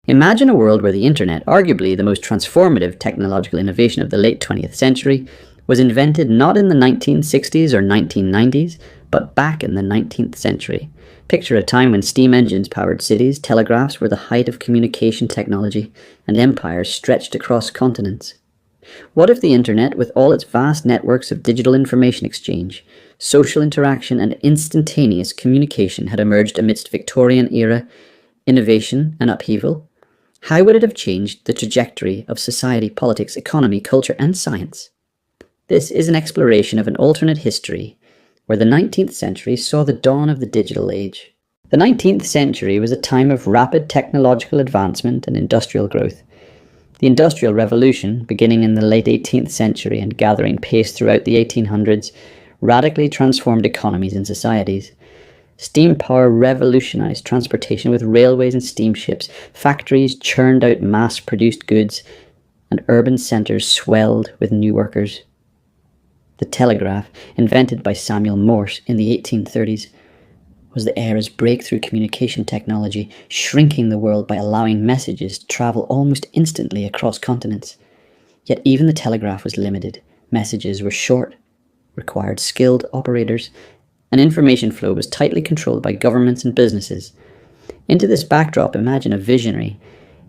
Imagine a world where the internet, arguably the most transformative technological innovation of the late 20th century, was invented not in the 1960s or 1990s, but back in the 19th century. Picture a time when steam engines powered cities, telegraphs were the height of communication technology, and empires stretched across continents. What if the internet, with all its vast networks of digital information exchange, social interaction, and instantaneous communication had emerged amidst Victorian-era innovation and upheaval? How would it have changed the trajectory of society, politics, economy, culture, and science? This is an exploration of an alternate history, where the 19th century saw the dawn of the digital age. The 19th century was a time of rapid technological advancement and industrial growth. The Industrial Revolution, beginning in the late 18th century and gathering pace throughout the 1800s, radically transformed economies and societies. Steam power revolutionized transportation with railways and steamships, factories churned out mass-produced goods, and urban centres swelled with new workers. The telegraph, invented by Samuel Morse in the 1830s, was the era's breakthrough communication technology, shrinking the world by allowing messages to travel almost instantly across continents. Yet even the telegraph was limited. Messages were short, required skilled operators, and information flow was tightly controlled by governments and businesses. Into this backdrop, imagine a visionary,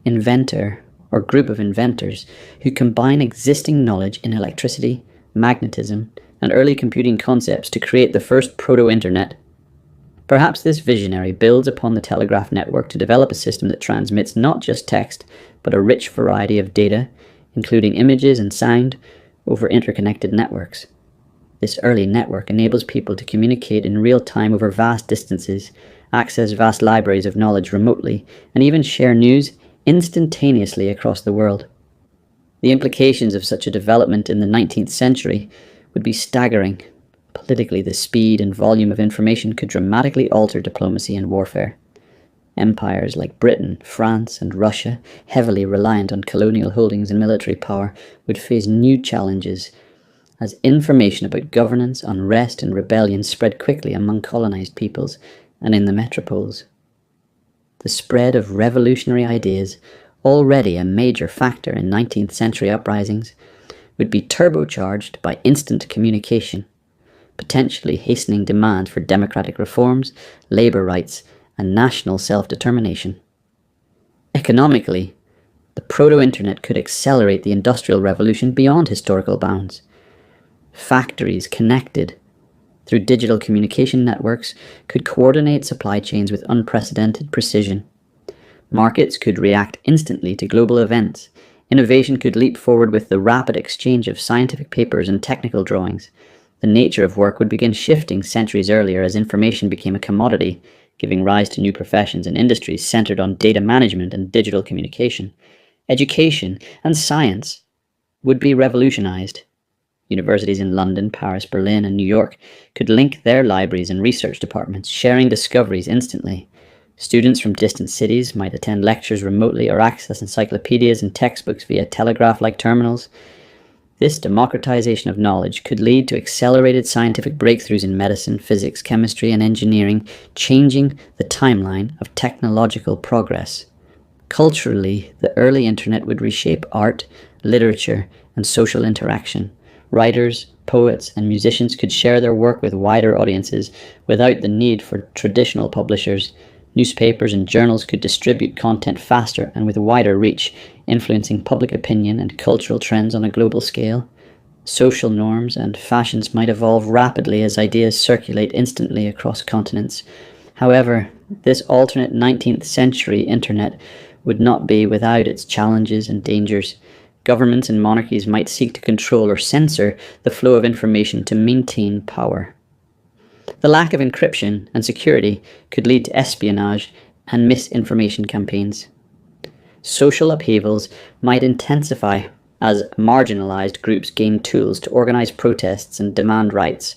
inventor, or group of inventors who combine existing knowledge in electricity, magnetism, and early computing concepts to create the first proto-internet. Perhaps this visionary builds upon the telegraph network to develop a system that transmits not just text, but a rich variety of data, including images and sound, over interconnected networks. This early network enables people to communicate in real time over vast distances, access vast libraries of knowledge remotely, and even share news instantaneously across the world. The implications of such a development in the 19th century would be staggering. Politically, the speed and volume of information could dramatically alter diplomacy and warfare. Empires like Britain, France, and Russia, heavily reliant on colonial holdings and military power, would face new challenges as information about governance, unrest, and rebellion spread quickly among colonized peoples and in the metropoles. The spread of revolutionary ideas, already a major factor in 19th century uprisings, would be turbocharged by instant communication, potentially hastening demand for democratic reforms, labour rights, and national self-determination. Economically, the proto-internet could accelerate the Industrial Revolution beyond historical bounds. Factories connected through digital communication networks could coordinate supply chains with unprecedented precision. Markets could react instantly to global events. Innovation could leap forward with the rapid exchange of scientific papers and technical drawings. The nature of work would begin shifting centuries earlier as information became a commodity, giving rise to new professions and industries centered on data management and digital communication. Education and science would be revolutionized. Universities in London, Paris, Berlin, and New York could link their libraries and research departments, sharing discoveries instantly. Students from distant cities might attend lectures remotely or access encyclopedias and textbooks via telegraph-like terminals. This democratization of knowledge could lead to accelerated scientific breakthroughs in medicine, physics, chemistry, and engineering, changing the timeline of technological progress. Culturally, the early internet would reshape art, literature, and social interaction. Writers, poets, and musicians could share their work with wider audiences without the need for traditional publishers. Newspapers and journals could distribute content faster and with wider reach, influencing public opinion and cultural trends on a global scale. Social norms and fashions might evolve rapidly as ideas circulate instantly across continents. However, this alternate 19th century internet would not be without its challenges and dangers. Governments and monarchies might seek to control or censor the flow of information to maintain power. The lack of encryption and security could lead to espionage and misinformation campaigns. Social upheavals might intensify as marginalized groups gain tools to organize protests and demand rights.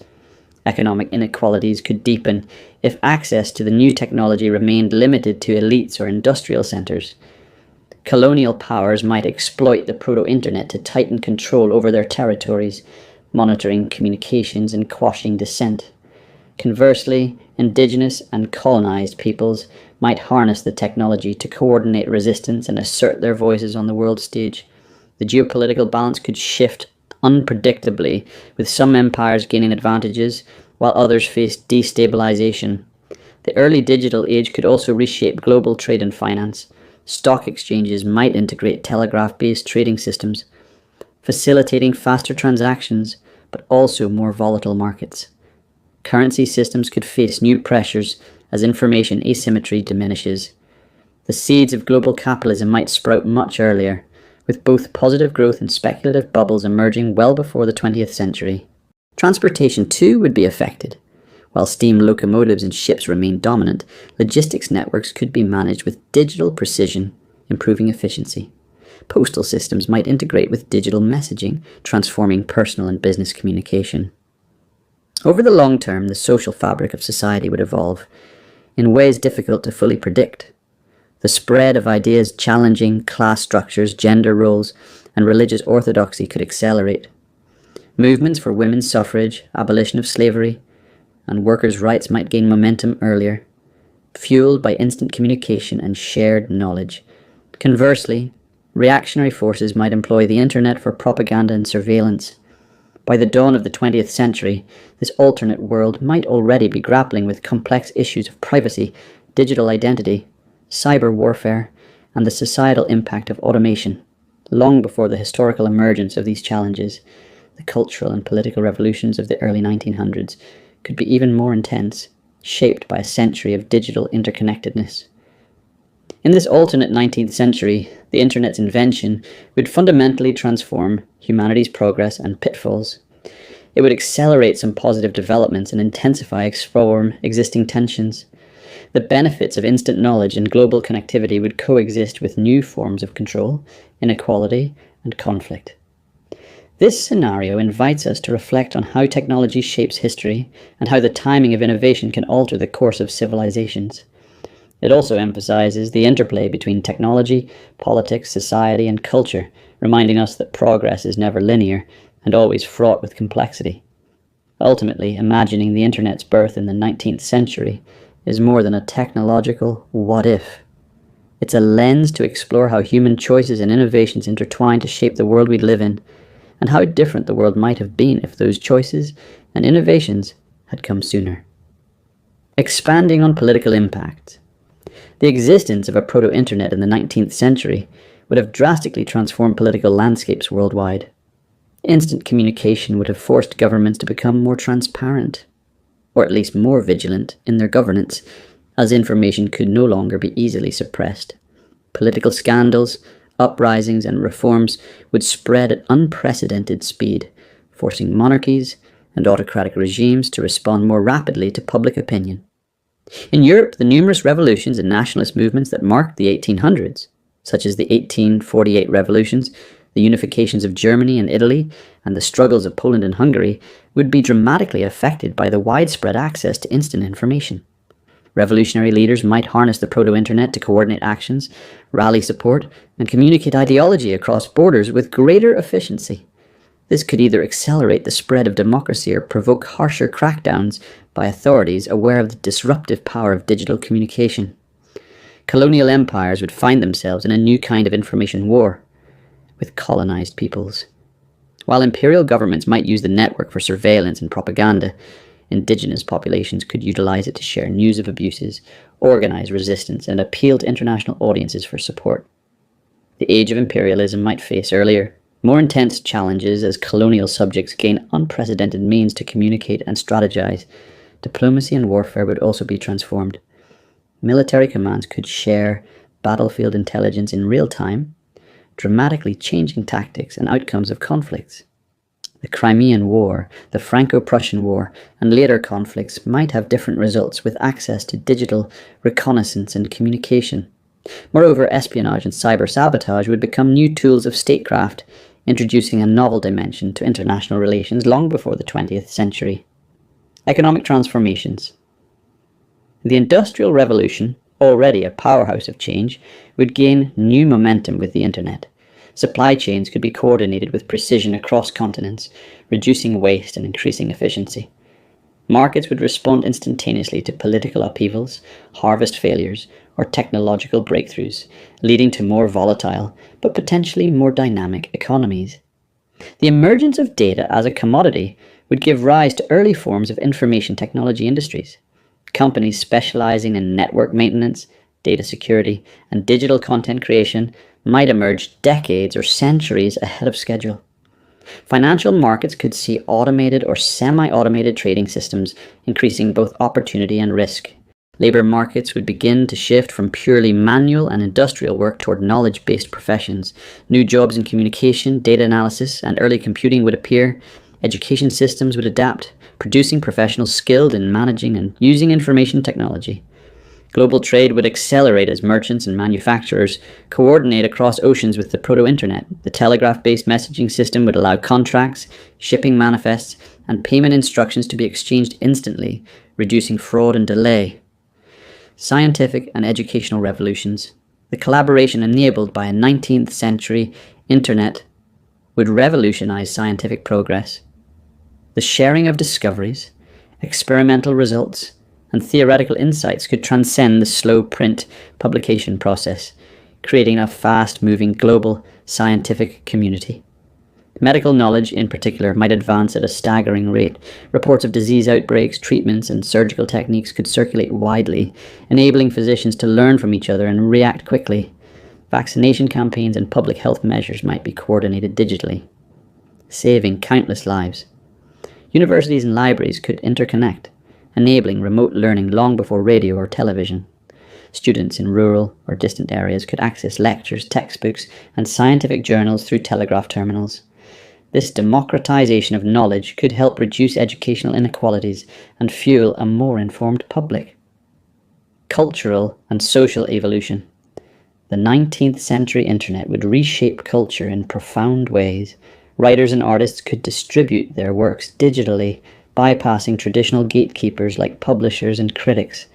Economic inequalities could deepen if access to the new technology remained limited to elites or industrial centers. Colonial powers might exploit the proto-internet to tighten control over their territories, monitoring communications and quashing dissent. Conversely, indigenous and colonized peoples might harness the technology to coordinate resistance and assert their voices on the world stage. The geopolitical balance could shift unpredictably, with some empires gaining advantages while others faced destabilization. The early digital age could also reshape global trade and finance. Stock exchanges might integrate telegraph-based trading systems, facilitating faster transactions, but also more volatile markets. Currency systems could face new pressures as information asymmetry diminishes. The seeds of global capitalism might sprout much earlier, with both positive growth and speculative bubbles emerging well before the 20th century. Transportation too would be affected. While steam locomotives and ships remained dominant, logistics networks could be managed with digital precision, improving efficiency. Postal systems might integrate with digital messaging, transforming personal and business communication. Over the long term, the social fabric of society would evolve in ways difficult to fully predict. The spread of ideas challenging class structures, gender roles, and religious orthodoxy could accelerate. Movements for women's suffrage, abolition of slavery, and workers' rights might gain momentum earlier, fueled by instant communication and shared knowledge. Conversely, reactionary forces might employ the internet for propaganda and surveillance. By the dawn of the 20th century, this alternate world might already be grappling with complex issues of privacy, digital identity, cyber warfare, and the societal impact of automation. Long before the historical emergence of these challenges, the cultural and political revolutions of the early 1900s could be even more intense, shaped by a century of digital interconnectedness. In this alternate 19th century, the internet's invention would fundamentally transform humanity's progress and pitfalls. It would accelerate some positive developments and intensify existing tensions. The benefits of instant knowledge and global connectivity would coexist with new forms of control, inequality, and conflict. This scenario invites us to reflect on how technology shapes history and how the timing of innovation can alter the course of civilizations. It also emphasizes the interplay between technology, politics, society, and culture, reminding us that progress is never linear and always fraught with complexity. Ultimately, imagining the internet's birth in the 19th century is more than a technological what-if. It's a lens to explore how human choices and innovations intertwine to shape the world we live in, and how different the world might have been if those choices and innovations had come sooner. Expanding on political impact. The existence of a proto-internet in the 19th century would have drastically transformed political landscapes worldwide. Instant communication would have forced governments to become more transparent, or at least more vigilant in their governance, as information could no longer be easily suppressed. Political scandals, uprisings, and reforms would spread at unprecedented speed, forcing monarchies and autocratic regimes to respond more rapidly to public opinion. In Europe, the numerous revolutions and nationalist movements that marked the 1800s, such as the 1848 revolutions, the unifications of Germany and Italy, and the struggles of Poland and Hungary, would be dramatically affected by the widespread access to instant information. Revolutionary leaders might harness the proto-internet to coordinate actions, rally support, and communicate ideology across borders with greater efficiency. This could either accelerate the spread of democracy or provoke harsher crackdowns by authorities aware of the disruptive power of digital communication. Colonial empires would find themselves in a new kind of information war with colonized peoples. While imperial governments might use the network for surveillance and propaganda, indigenous populations could utilize it to share news of abuses, organize resistance, and appeal to international audiences for support. The age of imperialism might face earlier, more intense challenges as colonial subjects gain unprecedented means to communicate and strategize. Diplomacy and warfare would also be transformed. Military commands could share battlefield intelligence in real time, dramatically changing tactics and outcomes of conflicts. The Crimean War, the Franco-Prussian War, and later conflicts might have different results with access to digital reconnaissance and communication. Moreover, espionage and cyber-sabotage would become new tools of statecraft, introducing a novel dimension to international relations long before the 20th century. Economic transformations. The Industrial Revolution, already a powerhouse of change, would gain new momentum with the internet. Supply chains could be coordinated with precision across continents, reducing waste and increasing efficiency. Markets would respond instantaneously to political upheavals, harvest failures, or technological breakthroughs, leading to more volatile, but potentially more dynamic economies. The emergence of data as a commodity would give rise to early forms of information technology industries. Companies specializing in network maintenance, data security, and digital content creation might emerge decades or centuries ahead of schedule. Financial markets could see automated or semi-automated trading systems, increasing both opportunity and risk. Labor markets would begin to shift from purely manual and industrial work toward knowledge-based professions. New jobs in communication, data analysis, and early computing would appear. Education systems would adapt, producing professionals skilled in managing and using information technology. Global trade would accelerate as merchants and manufacturers coordinate across oceans with the proto-internet. The telegraph-based messaging system would allow contracts, shipping manifests, and payment instructions to be exchanged instantly, reducing fraud and delay. Scientific and educational revolutions. The collaboration enabled by a 19th century internet would revolutionize scientific progress. The sharing of discoveries, experimental results, and theoretical insights could transcend the slow print publication process, creating a fast-moving global scientific community. Medical knowledge, in particular, might advance at a staggering rate. Reports of disease outbreaks, treatments, and surgical techniques could circulate widely, enabling physicians to learn from each other and react quickly. Vaccination campaigns and public health measures might be coordinated digitally, saving countless lives. Universities and libraries could interconnect, enabling remote learning long before radio or television. Students in rural or distant areas could access lectures, textbooks, and scientific journals through telegraph terminals. This democratization of knowledge could help reduce educational inequalities and fuel a more informed public. Cultural and social evolution. The 19th century internet would reshape culture in profound ways. Writers and artists could distribute their works digitally, bypassing traditional gatekeepers like publishers and critics.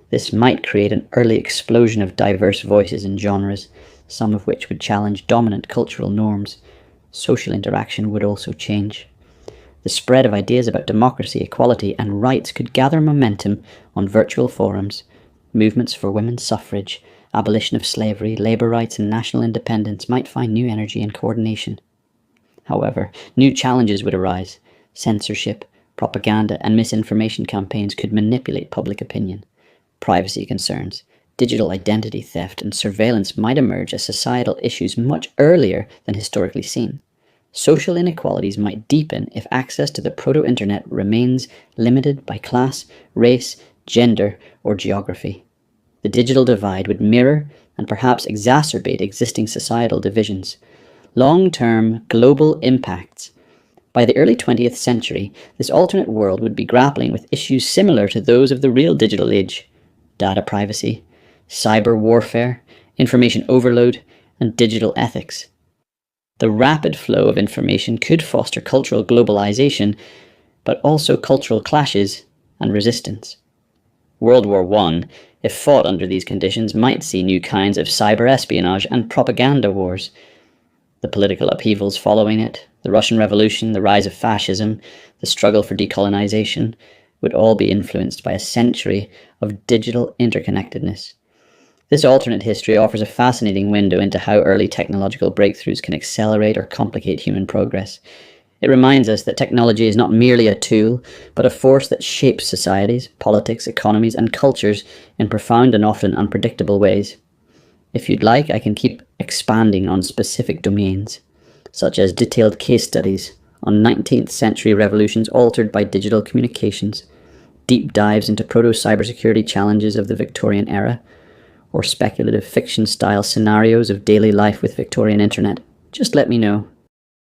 This might create an early explosion of diverse voices and genres, some of which would challenge dominant cultural norms. Social interaction would also change. The spread of ideas about democracy, equality, and rights could gather momentum on virtual forums. Movements for women's suffrage, abolition of slavery, labour rights, and national independence might find new energy and coordination. However, new challenges would arise. Censorship, propaganda, and misinformation campaigns could manipulate public opinion. Privacy concerns, digital identity theft, and surveillance might emerge as societal issues much earlier than historically seen. Social inequalities might deepen if access to the proto-internet remains limited by class, race, gender, or geography. The digital divide would mirror and perhaps exacerbate existing societal divisions. Long-term global impacts. By the early 20th century, this alternate world would be grappling with issues similar to those of the real digital age: data privacy, cyber warfare, information overload, and digital ethics. The rapid flow of information could foster cultural globalization, but also cultural clashes and resistance. World War I, if fought under these conditions, might see new kinds of cyber espionage and propaganda wars. The political upheavals following it, the Russian Revolution, the rise of fascism, the struggle for decolonization, would all be influenced by a century of digital interconnectedness. This alternate history offers a fascinating window into how early technological breakthroughs can accelerate or complicate human progress. It reminds us that technology is not merely a tool, but a force that shapes societies, politics, economies, and cultures in profound and often unpredictable ways. If you'd like, I can keep expanding on specific domains, such as detailed case studies on 19th century revolutions altered by digital communications, deep dives into proto-cybersecurity challenges of the Victorian era, or speculative fiction-style scenarios of daily life with Victorian internet. Just let me know.